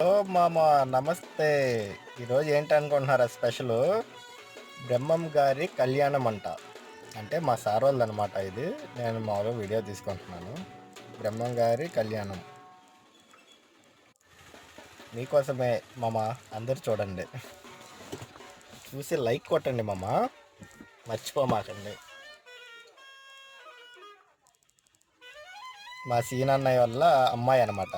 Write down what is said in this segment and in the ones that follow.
ఓ మామ, నమస్తే. ఈరోజు ఏంటనుకుంటున్నారా స్పెషలు? బ్రహ్మం గారి కళ్యాణం అంట. అంటే మా సార్ వాళ్ళదనమాట ఇది. నేను మామూలుగా వీడియో తీసుకుంటున్నాను. బ్రహ్మం గారి కళ్యాణం మీకోసమే మామ. అందరు చూడండి, చూసి లైక్ కొట్టండి మామ, మర్చిపోమాకండి. మా సీనన్నయ్య వల్ల అమ్మాయి అనమాట.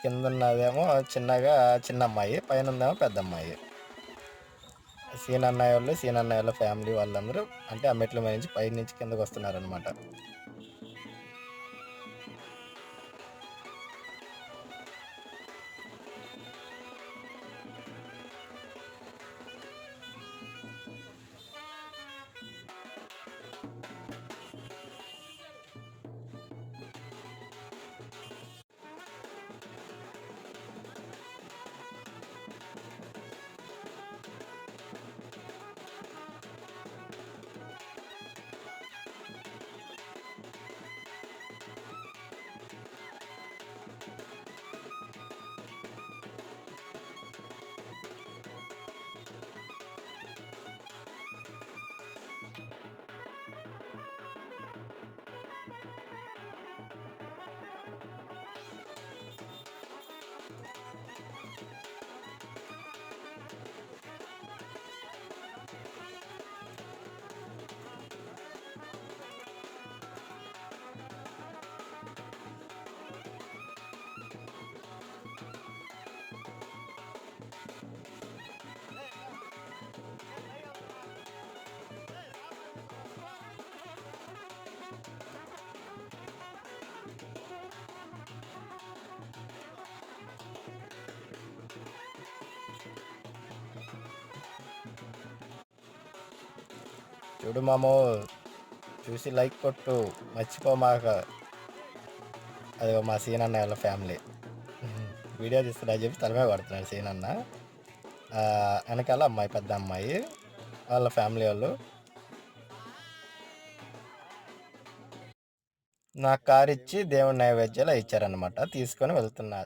కింద ఉన్నదేమో చిన్న అమ్మాయి, పైన ఉందేమో పెద్ద అమ్మాయి. సీనన్నయ్య వాళ్ళ ఫ్యామిలీ వాళ్ళందరూ అంటే ఆ మెట్ల మీద నుంచి పై నుంచి కిందకు వస్తున్నారనమాట. చూడు మామో, చూసి లైక్ కొట్టు, మర్చిపోమాక. అది మా సీనన్న వాళ్ళ ఫ్యామిలీ. వీడియో తీస్తున్నా చెప్పి తలమే కొడుతున్నాడు సీనన్న. వెనకాల అమ్మాయి, పెద్ద అమ్మాయి వాళ్ళ ఫ్యామిలీ వాళ్ళు. నాకు కారు ఇచ్చి దేవుడి నైవేద్యాలు ఇచ్చారనమాట, తీసుకొని వెళ్తున్నా.